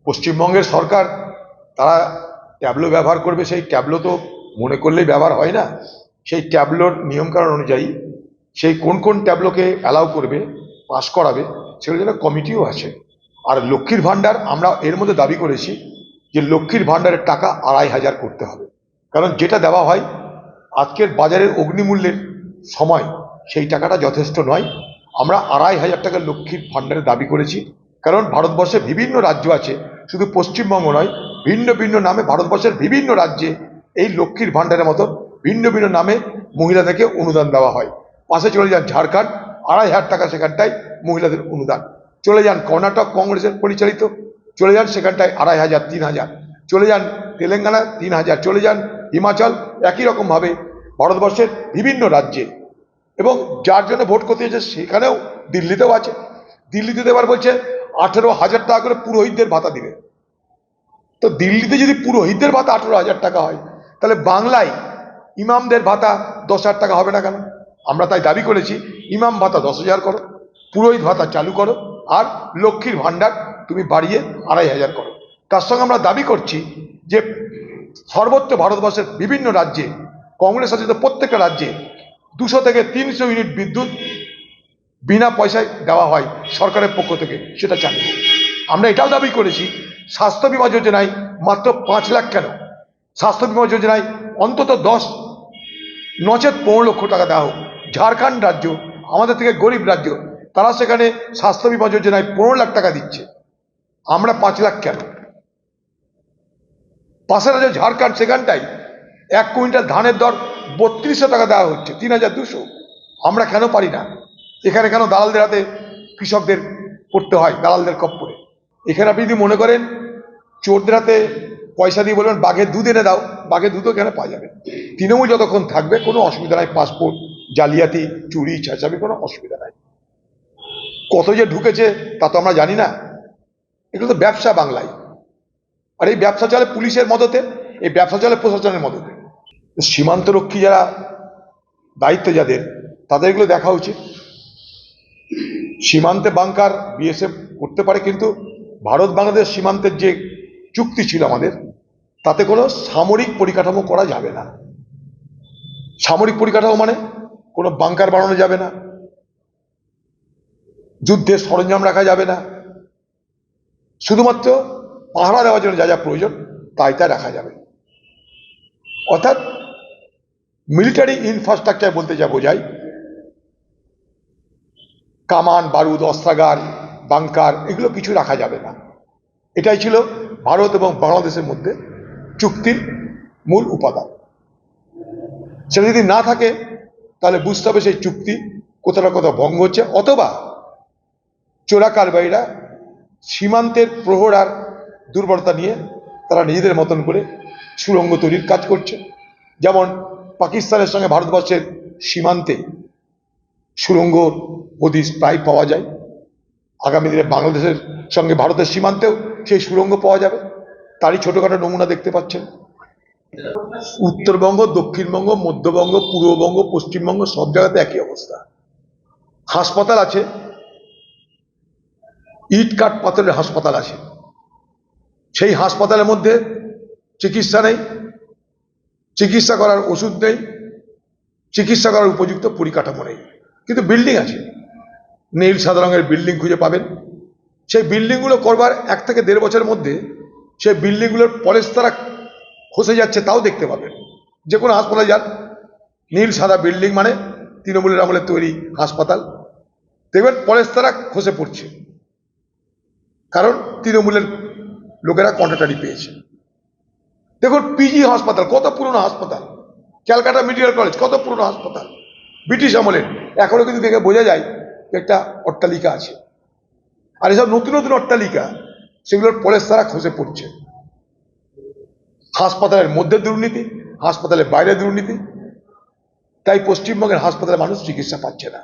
পশ্চিমবঙ্গের সরকার তারা ট্যাবলো ব্যবহার করবে, সেই ট্যাবলো তো মনে করলেই ব্যবহার হয় না। সেই ট্যাবলোর নিয়মকানুন অনুযায়ী সেই কোন কোন ট্যাবলোকে অ্যালাউ করবে, পাস করাবে, সেগুলোর জন্য কমিটিও আছে। আর লক্ষ্মীর ভাণ্ডার আমরা এর মধ্যে দাবি করেছি যে লক্ষ্মীর ভাণ্ডারের টাকা ২৫০০ করতে হবে, কারণ যেটা দেওয়া হয় আজকের বাজারের অগ্নিমূল্যের সময় সেই টাকাটা যথেষ্ট নয়। আমরা ২৫০০ টাকা লক্ষ্মীর ভাণ্ডারে দাবি করেছি, কারণ ভারতবর্ষে বিভিন্ন রাজ্য আছে, শুধু পশ্চিমবঙ্গ নয়, ভিন্ন ভিন্ন নামে ভারতবর্ষের বিভিন্ন রাজ্যে এই লক্ষ্মীর ভাণ্ডারের মতো ভিন্ন ভিন্ন নামে মহিলাদেরকে অনুদান দেওয়া হয়। পাশে চলে যান ঝাড়খণ্ড, ২৫০০ টাকা সেখানটায় মহিলাদের অনুদান। চলে যান কর্ণাটক কংগ্রেসের পরিচালিত, চলে যান সেখানটায় ২৫০০, ৩০০০। চলে যান তেলেঙ্গানা ৩০০০, চলে যান হিমাচল, একই রকমভাবে ভারতবর্ষের বিভিন্ন রাজ্যে। এবং যার জন্য ভোট করতে হয়েছে সেখানেও দিল্লিতেও আছে। দিল্লিতে এবার বলছে ১৮,০০০ টাকা করে পুরোহিতদের ভাতা দিবে। তো দিল্লিতে যদি পুরোহিতদের ভাতা ১৮,০০০ টাকা হয়, তাহলে বাংলায় ইমামদের ভাতা ১০,০০০ টাকা হবে না কেন? আমরা তাই দাবি করেছি ইমাম ভাতা ১০,০০০ করো, পুরোহিত ভাতা চালু করো, আর লক্ষ্মীর ভাণ্ডার তুমি বাড়িয়ে ২৫০০ করো। তার সঙ্গে আমরা দাবি করছি যে সর্বত্র ভারতবর্ষের বিভিন্ন রাজ্যে, কংগ্রেস শাসিত প্রত্যেকটা রাজ্যে ২০০ থেকে ৩০০ ইউনিট বিদ্যুৎ বিনা পয়সায় দেওয়া হয় সরকারের পক্ষ থেকে, সেটা চালু। আমরা এটাও দাবি করেছি স্বাস্থ্য বিমা যোজনায় মাত্র ৫ লাখ কেন, স্বাস্থ্য বিমা যোজনায় অন্তত ১০ নচেত ১৫ লক্ষ টাকা দেওয়া হোক। ঝাড়খণ্ড রাজ্য আমাদের থেকে গরিব রাজ্য, তারা সেখানে স্বাস্থ্য বিমা যোজনায় ১৫ লাখ টাকা দিচ্ছে, আমরা ৫ লাখ কেন? পাশের রাজ্য ঝাড়খণ্ড, সেখানটাই ১ কুইন্টাল ধানের দর ৩২০০ টাকা দেওয়া হচ্ছে, ৩,২০০। আমরা কেন পারি না? এখানে কেন দালালদের হাতে কৃষকদের পড়তে হয়, দালালদের কপ্পরে? এখানে আপনি যদি মনে করেন চোরদের হাতে পয়সা দিয়ে বলবেন বাঘের দুধ এনে দাও, বাঘের দুধও এখানে পাওয়া যাবে। তৃণমূল যতক্ষণ থাকবে কোনো অসুবিধা নাই, পাসপোর্ট জালিয়াতি, চুরি, ছাঁচাবি কোনো অসুবিধা নাই। কত যে ঢুকেছে তা তো আমরা জানি না। এগুলো তো ব্যবসা বাংলায়, আর এই ব্যবসা চলে পুলিশের মদতে, এই ব্যবসা চলে প্রশাসনের মদতে। সীমান্তরক্ষী যারা দায়িত্ব যাদের, তাদের এগুলো দেখা উচিত। সীমান্তে বাংকার বিএসএফ করতে পারে, কিন্তু ভারত বাংলাদেশ সীমান্তের যে চুক্তি ছিল আমাদের, তাতে কোনো সামরিক পরিকাঠামো করা যাবে না। সামরিক পরিকাঠামো মানে কোনো বাংকার বানানো যাবে না, যুদ্ধের সরঞ্জাম রাখা যাবে না, শুধুমাত্র পাহারা দেওয়ার জন্য যা যা প্রয়োজন তাই রাখা যাবে। অর্থাৎ মিলিটারি ইনফ্রাস্ট্রাকচার বলতে যা বোঝায়, কামান, বারুদ, অস্ত্রাগার, বাংকার, এগুলো কিছু রাখা যাবে না। এটাই ছিল ভারত এবং বাংলাদেশের মধ্যে চুক্তির মূল উপাদান। সেটা যদি না থাকে তাহলে বুঝতে হবে সেই চুক্তি কোথাও না কোথাও ভঙ্গ হচ্ছে, অথবা চোরাকারবারীরা সীমান্তের প্রহর আর দুর্বলতা নিয়ে তারা নিজেদের মতন করে সুড়ঙ্গ তৈরির কাজ করছে। যেমন পাকিস্তানের সঙ্গে ভারতবর্ষের সীমান্তে সুড়ঙ্গ হদিশ প্রায় পাওয়া যায়, আগামী দিনে বাংলাদেশের সঙ্গে ভারতের সীমান্তেও সেই সুড়ঙ্গ পাওয়া যাবে। তারই ছোটখাটো নমুনা দেখতে পাচ্ছেন। উত্তরবঙ্গ, দক্ষিণবঙ্গ, মধ্যবঙ্গ, পূর্ববঙ্গ, পশ্চিমবঙ্গ সব জায়গাতে একই অবস্থা। হাসপাতাল আছে, ইট কাঠ পাথরের হাসপাতাল আছে, সেই হাসপাতালের মধ্যে চিকিৎসা নেই, চিকিৎসা করার ওষুধ নেই, চিকিৎসা করার উপযুক্ত পরিকাঠামো নেই, কিন্তু বিল্ডিং আছে। নীল সাদা রঙের বিল্ডিং খুঁজে পাবেন। সেই বিল্ডিংগুলো করবার ১ থেকে ১.৫ বছরের মধ্যে সেই বিল্ডিংগুলোর পলেস্তারা খসে যাচ্ছে, তাও দেখতে পাবেন। যে কোনো হাসপাতালে যান, নীল সাদা বিল্ডিং মানে তৃণমূলের আমলে তৈরি হাসপাতাল, দেখবেন পলেস্তারা খসে পড়ছে, কারণ তৃণমূলের লোকেরা কন্ট্রাক্টারি পেয়েছে। দেখুন পিজি হাসপাতাল, কত পুরনো হাসপাতাল। ক্যালকাটা মেডিকেল কলেজ, কত পুরনো হাসপাতাল, ব্রিটিশ আমলের। এখনো কিন্তু দেখে বোঝা যায় একটা অট্টালিকা আছে। আর এসব নতুন নতুন অট্টালিকা, সেগুলোর পলেস্তারা খসে পড়ছে। হাসপাতালের মধ্যে দুর্নীতি, হাসপাতালের বাইরে দুর্নীতি, তাই পশ্চিমবঙ্গের হাসপাতালে মানুষ চিকিৎসা পাচ্ছে না।